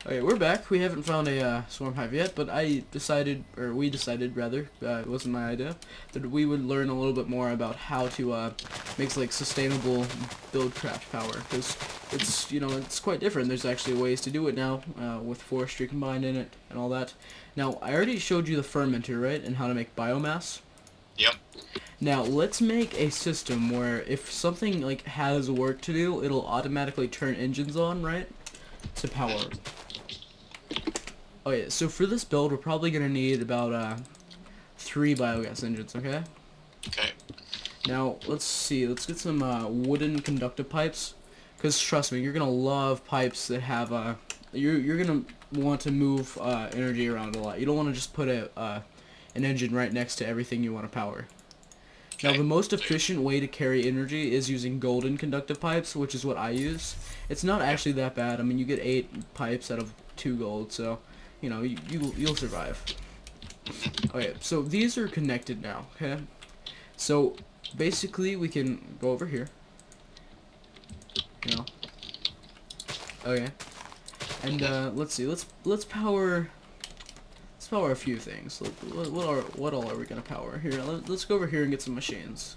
Okay, we're back. We haven't found a swarm hive yet, but we decided rather, it wasn't my idea, that we would learn a little bit more about how to make like sustainable buildcraft power, because it's quite different. There's actually ways to do it now with forestry combined in it and all that. Now I already showed you the fermenter, right, and how to make biomass. Yep. Now let's make a system where if something like has work to do, it'll automatically turn engines on, right, to power. Okay, so for this build, we're probably gonna need about 3 biogas engines. Okay. Okay. Now let's see. Let's get some wooden conductive pipes, because trust me, you're gonna love pipes that have you're gonna want to move energy around a lot. You don't want to just put an engine right next to everything you want to power. Now Okay. the most efficient way to carry energy is using golden conductive pipes, which is what I use. It's not actually that bad. I mean, you get 8 pipes out of 2 gold, so you'll survive. Okay, so these are connected now. Okay, so basically we can go over here. You know. Okay, and let's see. Let's power. Let's power a few things. What all are we gonna power here? Let's go over here and get some machines.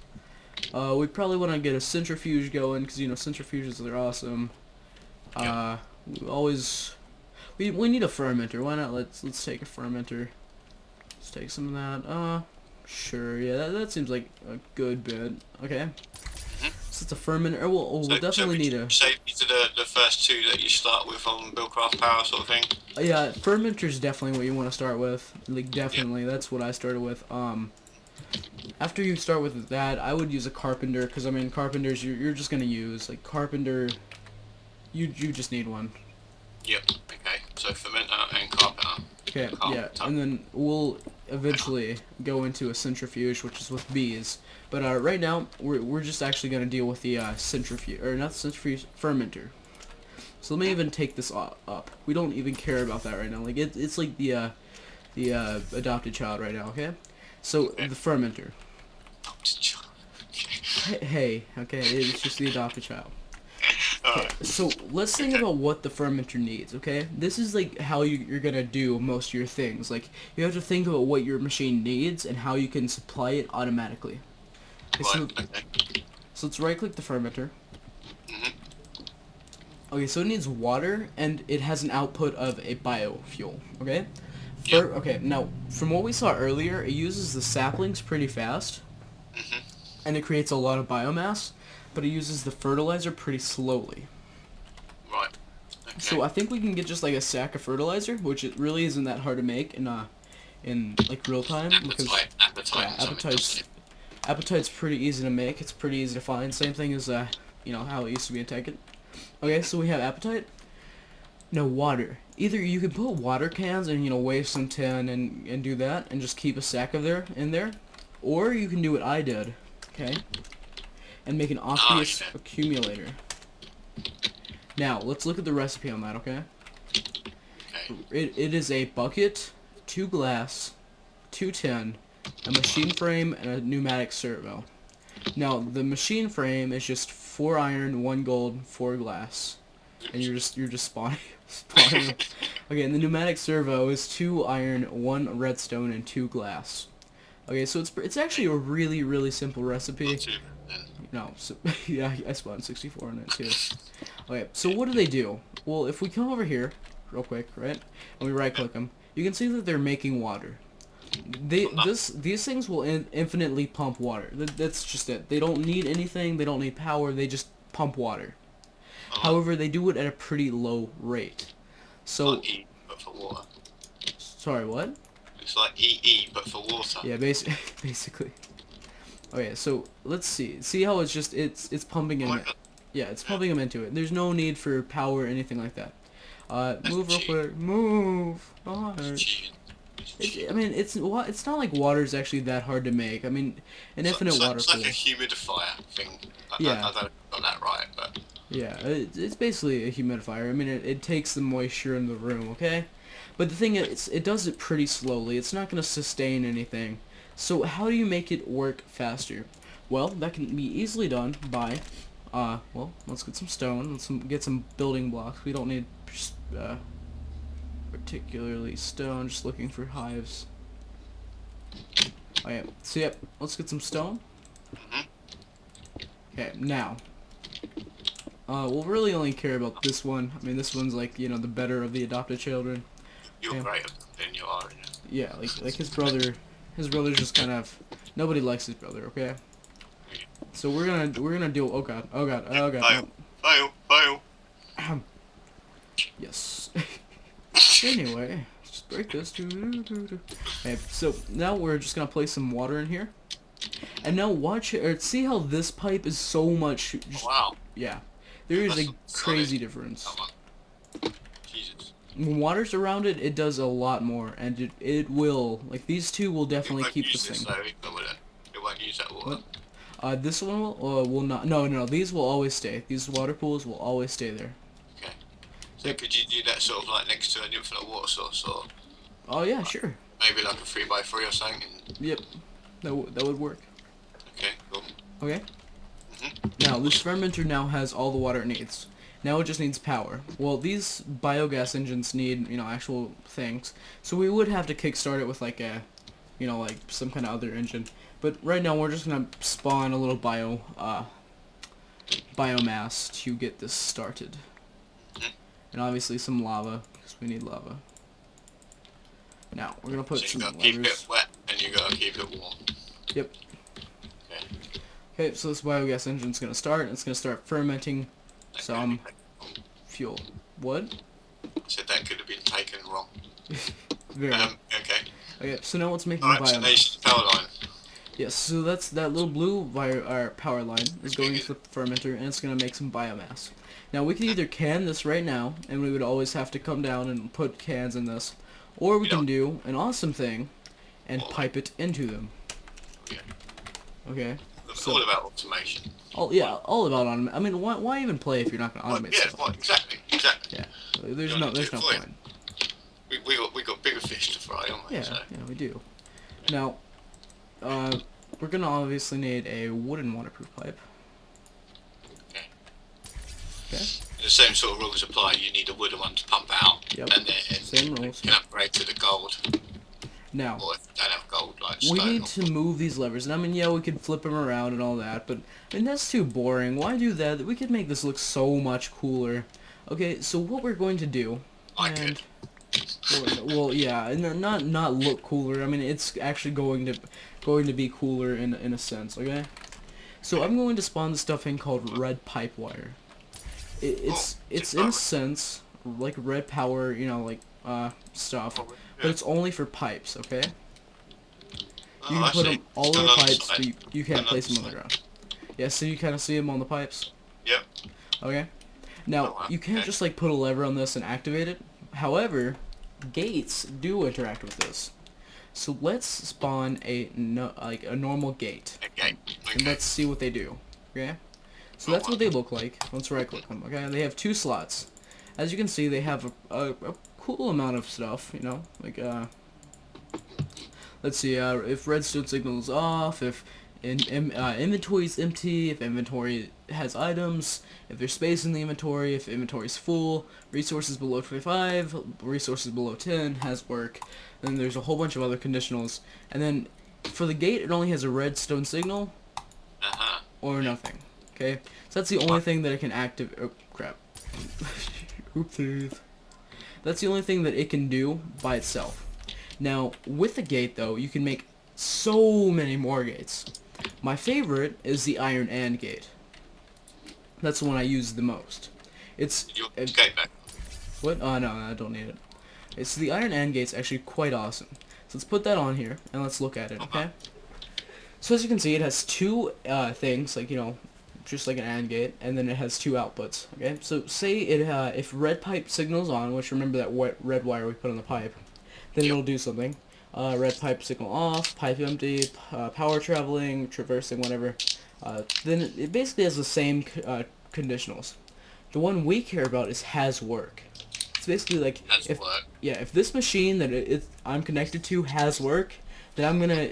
We probably want to get a centrifuge going, because centrifuges are awesome. We always we need a fermenter. Why not? Let's take a fermenter. Let's take some of that. Sure. Yeah, that seems like a good bit. Okay. So it's a fermenter. We'll definitely need a. Say these are the first two that you start with on Buildcraft Power sort of thing. Yeah, fermenter's definitely what you want to start with. Like, definitely, Yep. that's what I started with. After you start with that, I would use a carpenter, because I mean, carpenters you're just gonna use like carpenter. You just need one. Yep. Okay. So fermenter and carpenter. Okay, yeah, and then we'll eventually go into a centrifuge, which is with bees. But right now, we're just actually gonna deal with the centrifuge, or not centrifuge, fermenter. So let me even take this up. We don't even care about that right now. Like it's like the adopted child right now. Okay, so Okay. the fermenter. Okay. Hey, okay, it's just the adopted child. Okay, Alright. so let's think about what the fermenter needs, okay? This is like how you're gonna do most of your things. Like, you have to think about what your machine needs and how you can supply it automatically. Okay, Right. Okay. so let's right click the fermenter. Mhm. Okay, so it needs water and it has an output of a biofuel, okay? Yep. Okay, now, from what we saw earlier, it uses the saplings pretty fast Mhm. and it creates a lot of biomass, but it uses the fertilizer pretty slowly. Right. Okay. So I think we can get just like a sack of fertilizer, which it really isn't that hard to make in like real time, because Appetite. yeah, And something, doesn't it? appetite's pretty easy to make. It's pretty easy to find. Same thing as how it used to be in Tekken. Okay, so we have appetite. No, water. Either you can put water cans and waste some tin and do that and just keep a sack of in there, or you can do what I did, okay, and make an aqueous Okay. accumulator. Now let's look at the recipe on that, okay? Okay. It is a bucket, 2 glass, 2 tin, a machine frame, and a pneumatic servo. Now the machine frame is just 4 iron, 1 gold, 4 glass, and you're just spawning spawning them. Okay, and the pneumatic servo is 2 iron, 1 redstone, and 2 glass. Okay, so it's actually a really simple recipe. Not too bad then. No, so yeah, I spawned 64 in it too. Okay, so what do? Well, if we come over here, real quick, right, and we right-click them, you can see that they're making water. These things will infinitely pump water. That's just it. They don't need anything. They don't need power. They just pump water. However, they do it at a pretty low rate. So, Like E, but for water. sorry, what? It's like EE, but for water. Yeah, basically. Okay, so let's see. See how it's pumping Oh in my it. God. Yeah, it's pumping them into it. There's no need for power or anything like that. Move real cheating. quick. Move. It's cheating. I mean, it's not like water's actually that hard to make. I mean, an infinite water It's pool. like a humidifier thing. Yeah. I don't got that right, but Yeah, it's basically a humidifier. I mean, it takes the moisture in the room, okay? But the thing is, it does it pretty slowly. It's not going to sustain anything. So how do you make it work faster? Well, that can be easily done by, well, let's get some stone. Let's get some building blocks. We don't need particularly stone, just looking for hives. Okay, so yep, let's get some stone. Okay, now, we'll really only care about this one. I mean, this one's like, you know, the better of the adopted children. You're Okay. great than you are, Yeah, like his brother's just kind of, nobody likes his brother, okay? So we're gonna do, oh god, Fail, no. fail. Yes. Anyway, just break this. Okay, so now we're just gonna place some water in here. And now watch or see how this pipe is so much. Wow. Yeah, there is a That's crazy solid. difference. Come on. Jesus. When water's around it, it does a lot more, and it will like these two will definitely keep the thing. It won't use that water. What? This one will not. No. These will always stay. These water pools will always stay there. Okay. So could you do that sort of like next to an infinite water source, or Oh yeah, sure. maybe like a 3x3 or something? Yep, that would work. Okay, cool. Okay. Now this fermenter now has all the water it needs. Now it just needs power. Well, these biogas engines need, you know, actual things. So we would have to kickstart it with like a, you know, like some kind of other engine. But right now we're just gonna spawn a little biomass to get this started. And obviously some lava, because we need lava. Now we're gonna put So you some gotta keep levers. it wet and you gotta keep it warm. Yep. Okay. Okay, so this biogas engine's gonna start. And it's gonna start fermenting some fuel. What? I said that could have been taken wrong. Very. Okay. Okay, so now it's making Alright, so biomass. there's the power line. Yes, so that's that little blue power line is going to the fermenter, and it's gonna make some biomass. Now we can either can this right now, and we would always have to come down and put cans in this, or we can do an awesome thing, and pipe it into them. Yeah. Okay. It's all about automation. All about automation. I mean, why even play if you're not gonna automate stuff? Well, exactly. Yeah. There's no point. We got bigger fish to fry, don't we? Yeah, So. yeah, we do. Now, we're gonna obviously need a wooden waterproof pipe. Okay. Okay. The same sort of rules apply. You need a wooden one to pump out, Yep. and then Same rules. you can upgrade to the gold. Now, Or if you don't have gold, like we stone need or- to move these levers, and I mean, yeah, we could flip them around and all that, but I mean that's too boring. Why do that? We could make this look so much cooler. Okay, so what we're going to do, I could. well, yeah, and not look cooler. I mean, it's actually going to be cooler in a sense. Okay, so I'm going to spawn this stuff in called red pipe wire. It's in a sense like red power, you know, like stuff, but it's only for pipes. Okay. You can put them all over the pipes, but you can't place them on the ground. Yeah, so you kind of see them on the pipes. Yep. Okay. Now, you can't just like put a lever on this and activate it. However, gates do interact with this. So let's spawn a normal gate. Okay. And let's see what they do. Okay? So that's what they look like. Let's right click them. Okay? And they have two slots. As you can see, they have a cool amount of stuff, you know, like let's see, if redstone signal is off, if inventory is empty, if inventory has items, if there's space in the inventory, if inventory is full, resources below 25, resources below 10, has work. Then there's a whole bunch of other conditionals. And then for the gate, it only has a redstone signal or nothing. Okay, so that's the only thing that it can activate. Oh crap! Oopsies. That's the only thing that it can do by itself. Now, with the gate, though, you can make so many more gates. My favorite is the iron and gate. That's the one I use the most. It's gate back. What? Oh, no, I don't need it. It's the iron and gate's actually quite awesome. So let's put that on here, and let's look at it, okay? So as you can see, it has two things, like, you know, just like an AND gate, and then it has two outputs, okay? So say it if red pipe signal's on, which remember that red wire we put on the pipe, then it'll do something. Red pipe signal off, pipe empty, power traveling, traversing, whatever. Then it basically has the same conditionals. The one we care about is has work. It's basically like if this machine that I'm connected to has work, then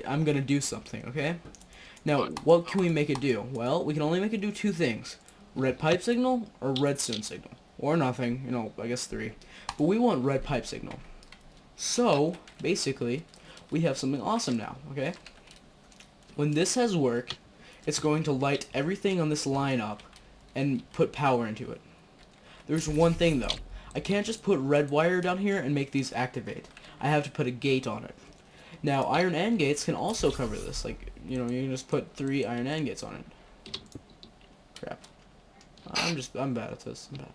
I'm gonna do something, okay? Now, what can we make it do? Well, we can only make it do two things. Red pipe signal or redstone signal. Or nothing, you know, I guess three. But we want red pipe signal. So, basically, we have something awesome now, okay? When this has work, it's going to light everything on this line up and put power into it. There's one thing though. I can't just put red wire down here and make these activate. I have to put a gate on it. Now, iron AND gates can also cover this. Like, you know, you can just put 3 iron AND gates on it. Crap. I'm bad at this. I'm bad.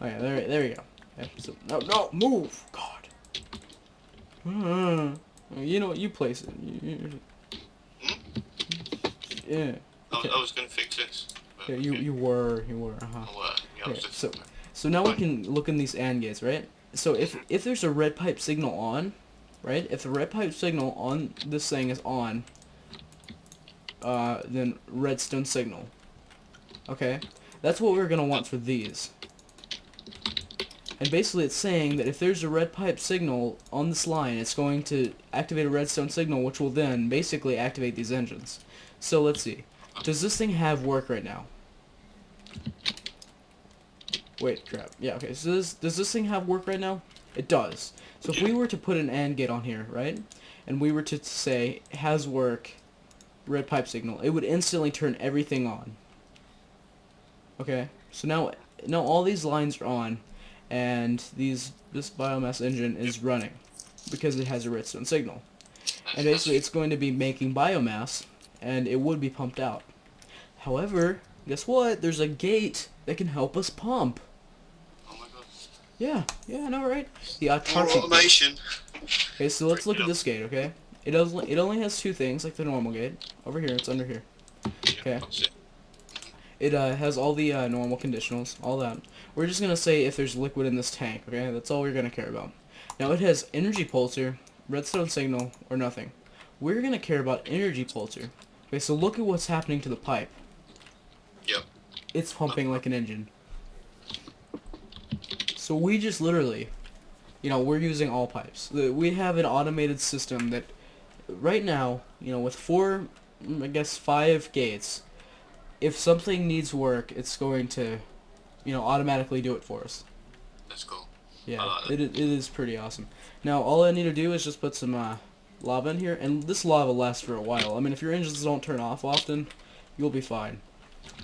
Okay, there you go. Okay, so, no, move! God. You know what? You place it. Yeah. Okay. I was going to fix this. Yeah, you were. Yeah, okay, so now we can look in these AND gates, right? So if there's a red pipe signal on, right? If the red pipe signal on this thing is on, then redstone signal. Okay, that's what we're gonna want for these. And basically, it's saying that if there's a red pipe signal on this line, it's going to activate a redstone signal, which will then basically activate these engines. So let's see. Does this thing have work right now? Wait, crap. Yeah, okay. So does this thing have work right now? It does. So if we were to put an AND gate on here, right? And we were to say, has work, red pipe signal, it would instantly turn everything on. Okay? So now all these lines are on, and this biomass engine is running because it has a redstone signal. And basically it's going to be making biomass, and it would be pumped out. However, guess what? There's a gate that can help us pump. Oh my god. Yeah, I know, right? The More autarkic automation. gate. Okay, so let's look at this gate, okay? It only has 2 things, like the normal gate. Over here, it's under here. Okay. It has all the normal conditionals, all that. We're just going to say if there's liquid in this tank, okay? That's all we're going to care about. Now it has energy pulsar, redstone signal, or nothing. We're going to care about energy pulsar. Okay, so look at what's happening to the pipe. Yep. It's pumping like an engine. So we just literally, you know, we're using all pipes. We have an automated system that right now, you know, with 5 gates, if something needs work, it's going to, you know, automatically do it for us. That's cool. Yeah, it is pretty awesome. Now, all I need to do is just put some lava in here, and this lava lasts for a while. I mean, if your engines don't turn off often, you'll be fine.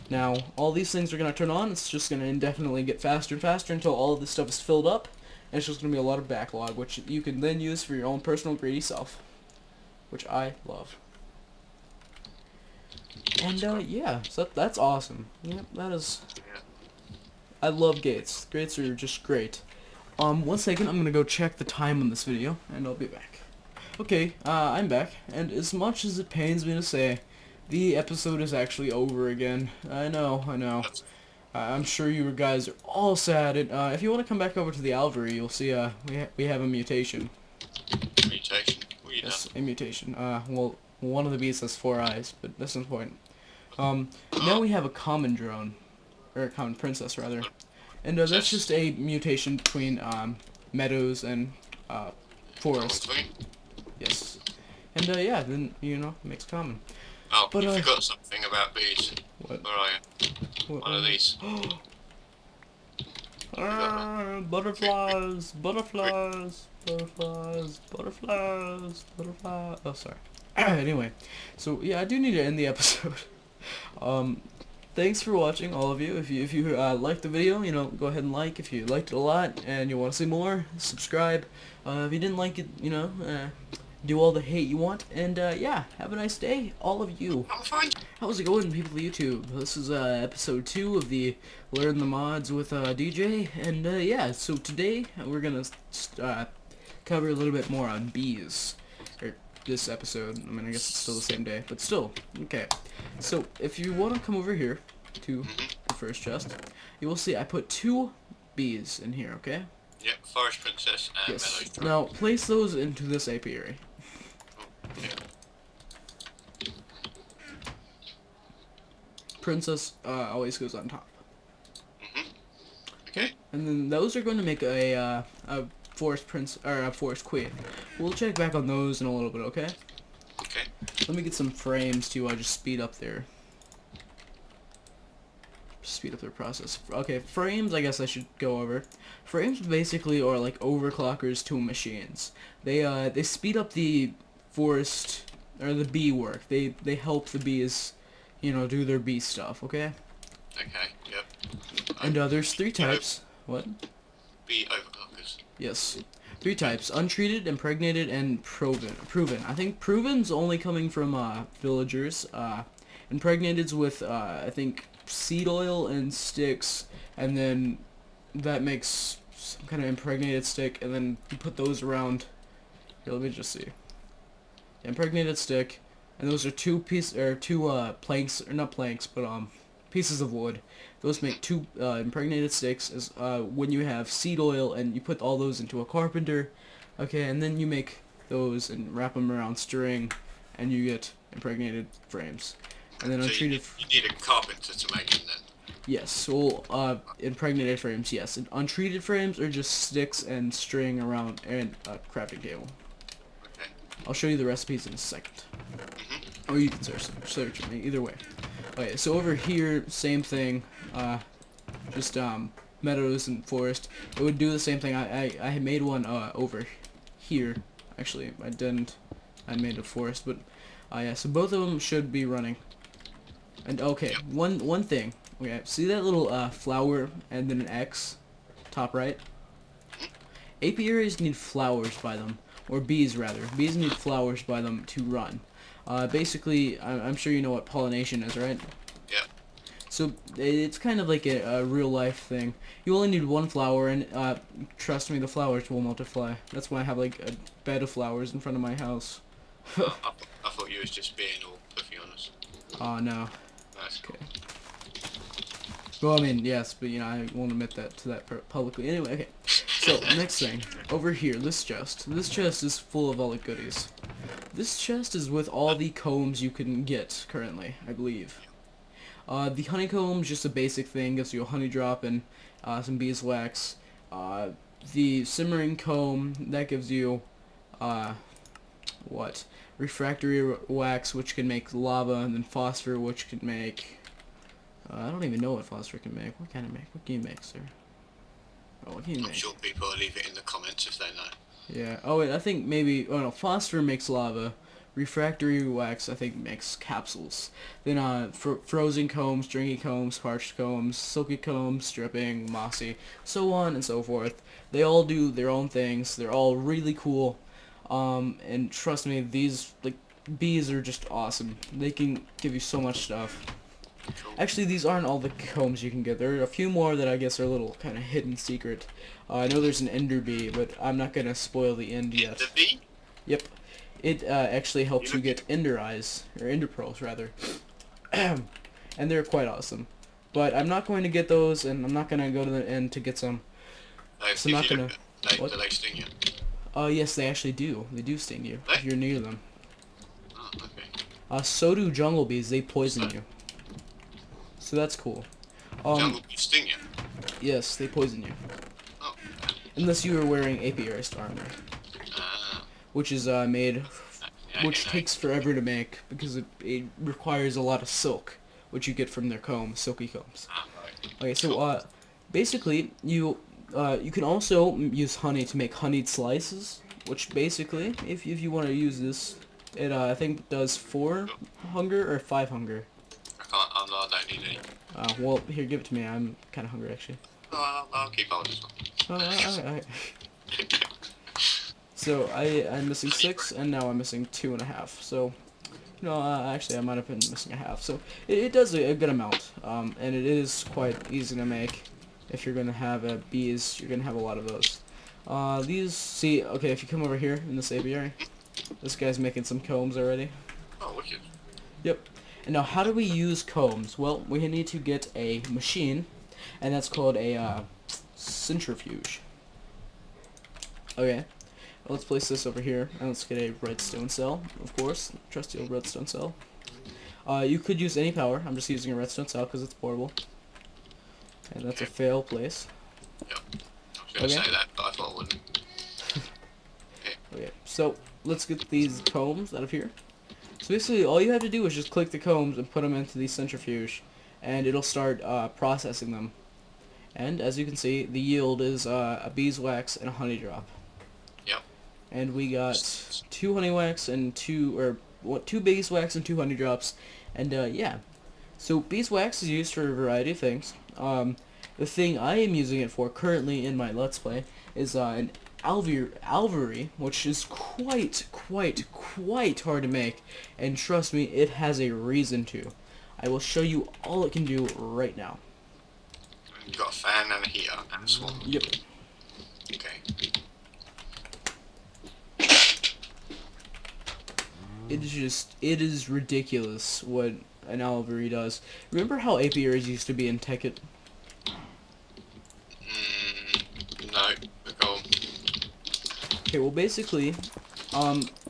Now, all these things are going to turn on. It's just going to indefinitely get faster and faster until all of this stuff is filled up, and it's just going to be a lot of backlog, which you can then use for your own personal greedy self, which I love. And, yeah, so that's awesome. Yep, that is... I love gates. Gates are just great. 1 second, I'm gonna go check the time on this video, and I'll be back. Okay, I'm back, and as much as it pains me to say, the episode is actually over again. I know. I'm sure you guys are all sad, and if you want to come back over to the Alvery, you'll see we have a mutation. Mutation? What are you Yes, done? a mutation. Well, one of the beasts has 4 eyes, but that's not the point. Now we have a common drone, or a common princess, rather. And that's just a mutation between meadows and forest. Yes. And yeah, then you know, it makes common. Oh, but, you forgot something about bees. What? Where are you? One of these. Butterflies. Oh, sorry. Anyway, so yeah, I do need to end the episode. Thanks for watching, all of you. If you liked the video, you know, go ahead and like. If you liked it a lot and you want to see more, subscribe. If you didn't like it, you know, do all the hate you want. And yeah, have a nice day, all of you. I'm fine. How's it going, people of YouTube? This is episode 2 of the Learn the Mods with DJ. And yeah, so today we're gonna cover a little bit more on bees. This episode. I mean, I guess it's still the same day, but still. Okay. So, if you want to come over here to the first chest, you will see I put 2 bees in here, okay? Yep, Forest Princess and Yes. Meadow. Now, place those into this apiary. Okay. Princess always goes on top. Okay. And then those are going to make a forest prince, or a forest queen. We'll check back on those in a little bit, okay? Okay. Let me get some frames to just speed up there. speed up their process. Okay, frames, I guess I should go over. Frames basically are like overclockers to machines. They speed up the forest or the bee work. They help the bees, do their bee stuff. Okay. Okay. Yep. And there's 3 types. What? Bee overclockers. Yes. 3 types: untreated, impregnated, and proven. I think proven's only coming from villagers. Impregnated's with I think seed oil and sticks, and then that makes some kind of impregnated stick, and then you put those around. Here, let me just see. Impregnated stick, and those are two planks, or not planks, but pieces of wood. Those make 2 impregnated sticks. As when you have seed oil, and you put all those into a carpenter, okay, and then you make those and wrap them around string, and you get impregnated frames. And then So untreated. you need a carpenter to make them then. Yes, so impregnated frames, yes. And untreated frames are just sticks and string around and a crafting table. Okay. I'll show you the recipes in a second. Or you can search me, either way. Okay, so over here, same thing. Just meadows and forest. It would do the same thing. I had made one over here. Actually, I didn't. I made a forest, but yeah. So both of them should be running. And okay, one thing. Okay, see that little flower and then an X, top right? Apiaries need flowers by them, or bees rather. Bees need flowers by them to run. Basically, I'm sure you know what pollination is, right? Yeah. So it's kind of like a real life thing. You only need 1 flower, and trust me, the flowers will multiply. That's why I have like a bed of flowers in front of my house. I thought you was just being all puffy on us. Oh no. That's cool. Okay. Well, I mean, yes, but I won't admit that to that publicly. Anyway, okay. So next thing, over here, this chest. This chest is full of all the goodies. This chest is with all the combs you can get currently, I believe. The honeycomb's just a basic thing, gives you a honey drop and some beeswax. The simmering comb, that gives you what? Refractory wax, which can make lava, and then phosphor, which can make I don't even know what phosphor can make. What can it make? What can you make, sir? Oh, what can you I'm make? sure people will leave it in the comments if they know. Yeah. Oh wait, I think maybe. Oh no, phosphor makes lava. Refractory wax, I think, makes capsules. Then frozen combs, stringy combs, parched combs, silky combs, stripping, mossy, so on and so forth. They all do their own things. They're all really cool. And trust me, these bees are just awesome. They can give you so much stuff. Cool. Actually, these aren't all the combs you can get. There are a few more that I guess are a little kind of hidden secret. I know there's an ender bee, but I'm not gonna spoil the end yet. The bee? Yep. It actually helps you get ender eyes, or ender pearls rather. And they're quite awesome. But I'm not going to get those, and I'm not gonna go to the end to get some. So I'm not gonna. Do they sting you? Yes, they actually do. They do sting you if you're near them. Oh, okay. So do jungle bees. They poison you. So that's cool. Jungle bees sting you? Yes, they poison you. Oh. Unless you are wearing apiarist armor, which is made, which takes forever to make because it requires a lot of silk, which you get from their combs, silky combs. Right. Okay, so basically you can also use honey to make honeyed slices, which basically, if you want to use this, it I think does 4 hunger or 5 hunger. I don't need any. Well, here, give it to me. I'm kind of hungry actually. Oh, I'll keep on this one. Alright. So I'm missing 6, and now I'm missing 2.5. So, actually I might have been missing a half. So it does a good amount, and it is quite easy to make. If you're gonna have bees, you're gonna have a lot of those. Okay, if you come over here in this apiary, this guy's making some combs already. Oh, wicked. Yep. And now, how do we use combs? Well, we need to get a machine, and that's called a centrifuge. Okay. Let's place this over here, and let's get a redstone cell, of course. Trusty old redstone cell. You could use any power. I'm just using a redstone cell because it's portable. And that's a fail place. Yep. I was going to say that, but I thought I wouldn't. Okay, so let's get these combs out of here. So basically, all you have to do is just click the combs and put them into the centrifuge, and it'll start processing them. And as you can see, the yield is a beeswax and a honey drop. Yep. And we got 2 honey wax and 2 beeswax and 2 honey drops, and yeah. So beeswax is used for a variety of things. The thing I am using it for currently in my Let's Play is an alvery, which is quite hard to make, and trust me, it has a reason to. I will show you all it can do right now. You've got a fan and a heater and a swan. Yep. Okay. It is ridiculous what an alvery does. Remember how apiaries used to be in Tekkit? No. Go on. Okay, well basically,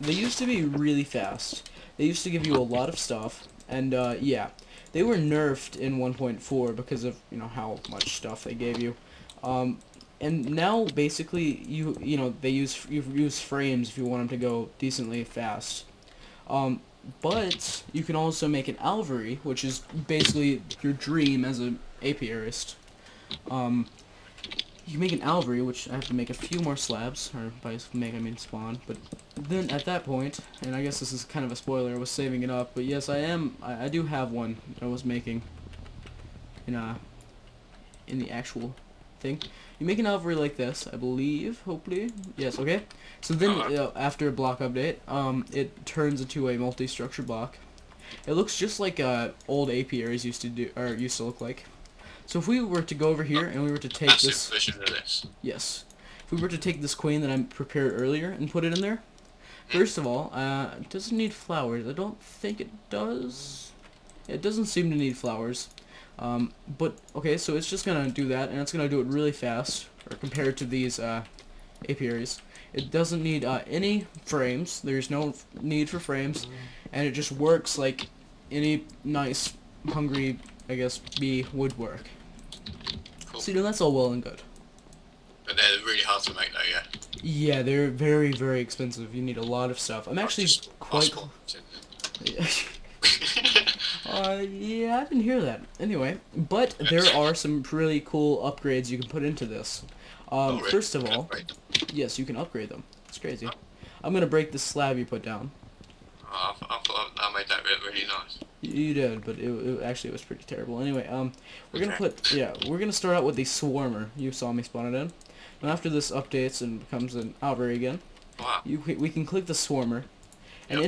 they used to be really fast. They used to give you a lot of stuff, and yeah, they were nerfed in 1.4 because of how much stuff they gave you. And now basically you use frames if you want them to go decently fast. But you can also make an alvery, which is basically your dream as an apiarist. You can make an alvery, which I have to make a few more slabs, or by make I mean spawn, but then at that point, and I guess this is kind of a spoiler, I was saving it up, but yes, I do have one that I was making in the actual thing. You make an alvery like this, I believe, hopefully, yes, okay. So then, after a block update, it turns into a multi-structure block. It looks just like old apiaries used to look like. So if we were to go over here and we were to take this, version of this. yes, if we were to take this queen that I prepared earlier and put it in there, first of all, it doesn't need flowers. I don't think it does. It doesn't seem to need flowers. But okay, so it's just gonna do that, and it's gonna do it really fast, or compared to these apiaries. It doesn't need any frames. There's no need for frames, and it just works like any nice, hungry, I guess, bee would work. Cool. So that's all well and good. But they're really hard to make though, yeah. Yeah, they're very expensive. You need a lot of stuff. I'm actually quite. Yeah, I didn't hear that. Anyway, but there are some really cool upgrades you can put into this. Really? First of all, yes, you can upgrade them. It's crazy. I'm gonna break this slab you put down. Oh, I thought I made that really nice. You did, but it was pretty terrible. Anyway, we're gonna start out with the swarmer. You saw me spawn it in. And after this updates and becomes an alvery again, Wow. we can click the swarmer. And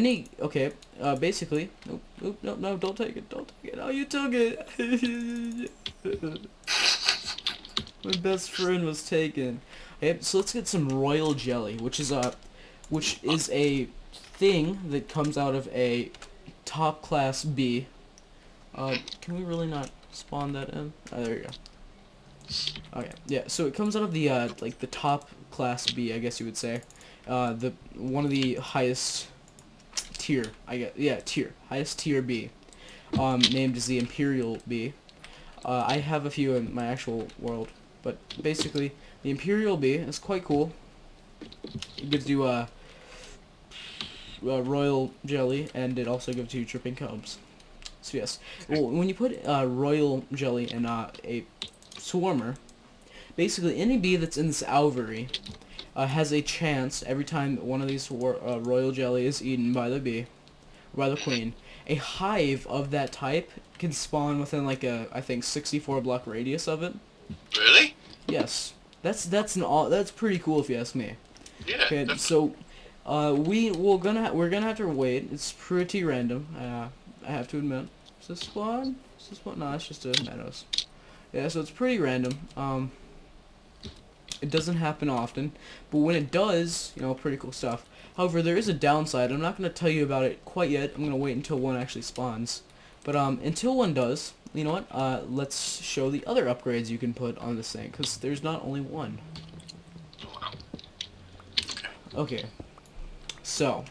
basically, no, don't take it, Oh, you took it. My best friend was taken. Okay, so let's get some royal jelly, which is a thing that comes out of a top class bee. Can we really not spawn that in? Oh, there you go. Okay, yeah. So it comes out of the like the top class bee, I guess you would say. One of the highest tier, highest tier bee, named as the imperial bee. I have a few in my actual world, but basically the imperial bee is quite cool. It gives you royal jelly, and it also gives you dripping cubs. So yes, well, when you put royal jelly in a swarmer, basically any bee that's in this alvery has a chance every time one of these royal jelly is eaten by the bee, or by the queen. A hive of that type can spawn within like I think 64 block radius of it. Really? Yes, that's pretty cool if you ask me. Yeah. Okay, Definitely. so we're gonna have to wait. It's pretty random. I have to admit. Is this spawn? Is this spawn? No, it's just a meadows. Yeah, so it's pretty random. It doesn't happen often, but when it does, pretty cool stuff. However, there is a downside. I'm not gonna tell you about it quite yet. I'm gonna wait until one actually spawns. But until one does, you know what? Let's show the other upgrades you can put on this thing, because there's not only one. Wow. Okay. So,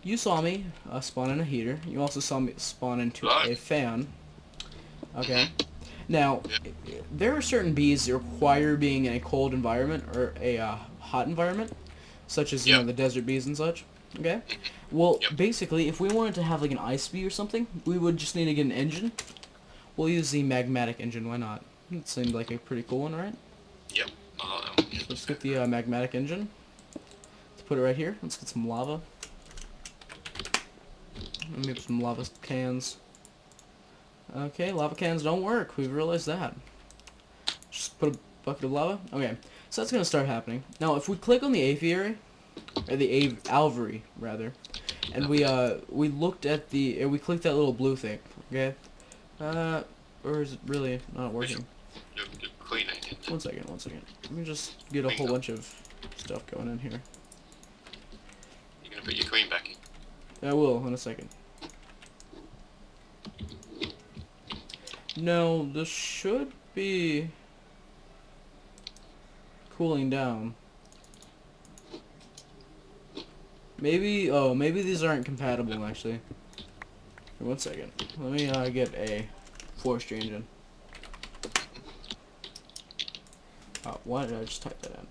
you saw me spawn in a heater. You also saw me spawn into a fan. Okay. Now, there are certain bees that require being in a cold environment or a hot environment, such as the desert bees and such. Okay. Well, basically, if we wanted to have like an ice bee or something, we would just need to get an engine, We'll use the magmatic engine. Why not? It seemed like a pretty cool one, right? Yep, I like that one. So let's get the magmatic engine. Let's put it right here. Let's get some lava. Let me get some lava cans. Okay, lava cans don't work. We've realized that. Just put a bucket of lava. Okay, so that's gonna start happening. Now, if we click on the aviary, or the alvery rather, and we looked at the, we clicked that little blue thing. Okay, or is it really not working? The queen ain't it? One second. Let me just get a whole bunch of stuff going in here. You're gonna put your queen back in? I will in a second. No, this should be cooling down. Maybe, oh, maybe these aren't compatible actually. Here, one second. Let me get a force engine. Oh, why did I just type that in?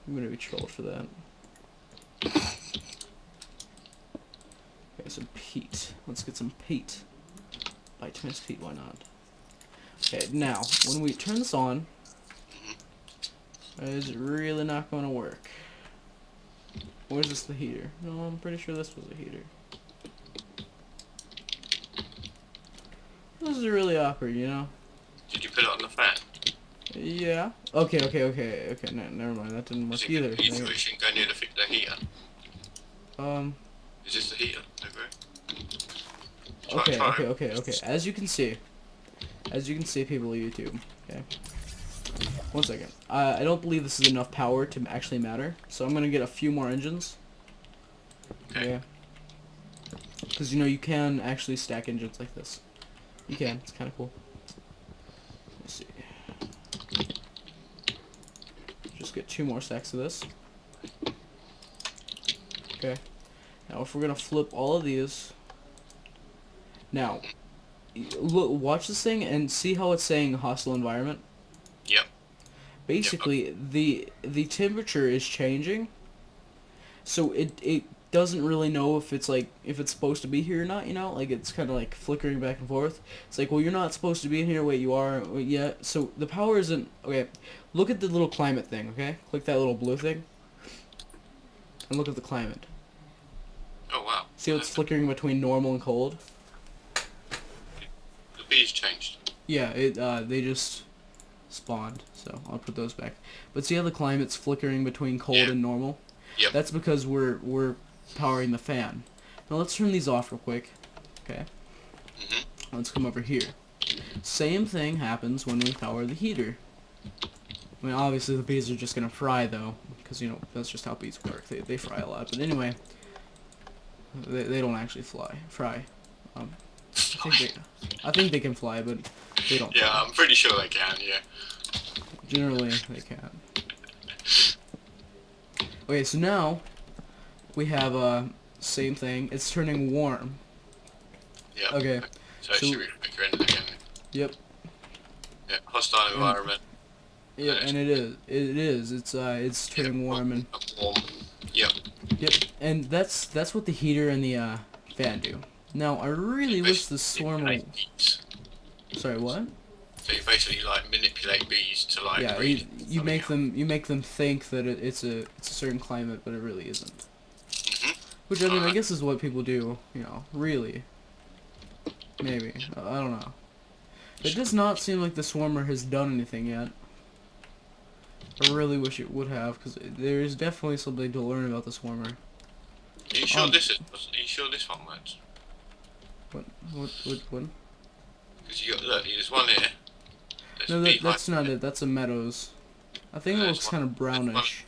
I'm gonna be trolled for that. Okay, some peat. Let's get some peat. Bituminous peat, why not? Okay, now, when we turn this on, is it really not going to work? Or is this the heater? No, I'm pretty sure this was a heater. This is really awkward, you know? Did you put it on the fan? Yeah. Okay, no, never mind, that didn't work either. You shouldn't go near the heater. Is this the heater? Okay. As you can see, people of YouTube. Okay. One second. I don't believe this is enough power to actually matter, so I'm gonna get a few more engines. Okay. Because you know you can actually stack engines like this. You can. It's kind of cool. Let's see. Just get 2 more stacks of this. Okay. Now if we're gonna flip all of these. Now, look, watch this thing and see how it's saying hostile environment. Yep. Basically, the temperature is changing, so it doesn't really know if it's supposed to be here or not. You know, like it's kind of like flickering back and forth. It's like, well, you're not supposed to be in here. Wait, you are. Wait, yeah. So the power isn't okay. Look at the little climate thing. Okay, click that little blue thing, and look at the climate. Oh wow. See how it's flickering between normal and cold? The bees changed. Yeah, they just spawned, so I'll put those back. But see how the climate's flickering between cold and normal? Yep. That's because we're powering the fan. Now let's turn these off real quick. Okay. Let's come over here. Same thing happens when we power the heater. I mean, obviously the bees are just gonna fry though, because you know that's just how bees work. They fry a lot. But anyway, they don't actually fry. I think they can fly, but they don't. Yeah, I'm pretty sure they can. Yeah. Generally, they can. Okay, so now we have same thing. It's turning warm. Yeah. Okay. So it should be quicker in again. Yep. Yeah. Hostile environment. Yeah, and it is. It's turning warm and. Warm. Yep. Yep. And that's what the heater and the fan do. Now I really wish the swarm. Sorry, what? So you basically like manipulate bees to like. Yeah, you make them think that it's a certain climate, but it really isn't. Which I mean, I guess is what people do. You know, really. Maybe I don't know. It does not seem like the swarmer has done anything yet. I really wish it would have, because there is definitely something to learn about the swarmer. Are you sure this is? Are you sure this one works? What one? Because you got look, there's one here. No, that's not it. That's a meadows. I think it looks kind of brownish.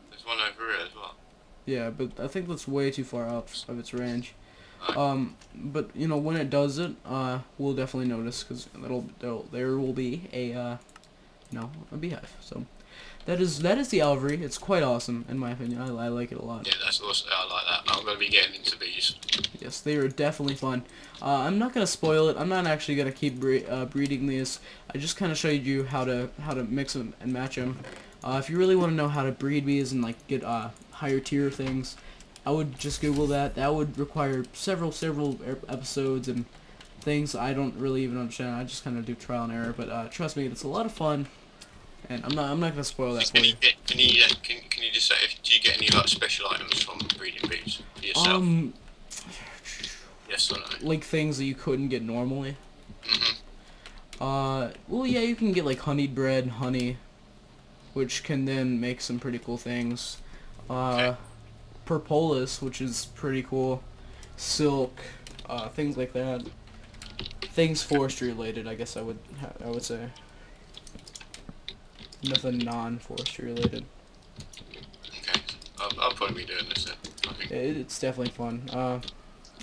There's one over here as well. Yeah, but I think that's way too far out of its range. Right. But you know, when it does it, we'll definitely notice, because there will be a a beehive. So that is the alvery. It's quite awesome in my opinion. I like it a lot. Yeah, that's awesome. I like that. I'm gonna be getting into bees. Yes, they are definitely fun. I'm not gonna spoil it. I'm not actually gonna keep breeding these. I just kind of showed you how to mix them and match them. If you really want to know how to breed bees and like get higher tier things, I would just Google that. That would require several episodes and things I don't really even understand. I just kind of do trial and error, but trust me, it's a lot of fun. And I'm not gonna spoil that for you. Can you just say, do you get any like special items from breeding bees for yourself? Yes or no? Like things that you couldn't get normally. Mhm. Well, yeah, you can get like honeyed bread, honey, which can then make some pretty cool things. Okay. Propolis, which is pretty cool. Silk, things like that. Things forestry related, I guess I would say. Nothing non-forestry related. Okay. I'll probably be doing this then. I think. It's definitely fun.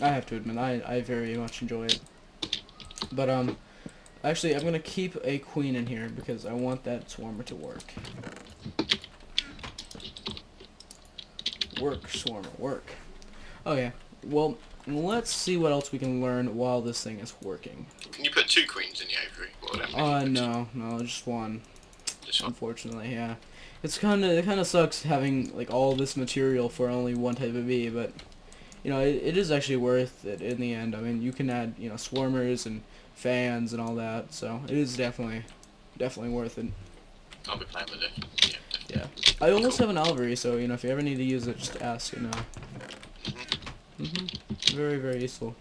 I have to admit, I very much enjoy it. But actually, I'm gonna keep a queen in here because I want that swarmer to work. Work, swarmer, work. Oh yeah. Well, let's see what else we can learn while this thing is working. Can you put 2 queens in the aviary? Or would that make No, just one. Just one. Unfortunately, yeah. It kind of sucks having like all this material for only one type of bee, but you know it is actually worth it in the end. I mean, you can add swarmers and fans and all that, so it is definitely worth it. I'll be playing with it. Yeah. Yeah. I almost have an Alvery, so if you ever need to use it, just ask and very, very useful.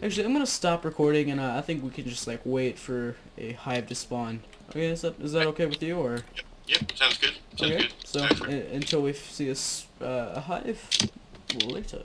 Actually, I'm gonna stop recording, and I think we can just like wait for a hive to spawn. Okay, is that okay with you, or? Yep. Sounds good. Sounds Okay. good. So Go for it. until we see a hive later.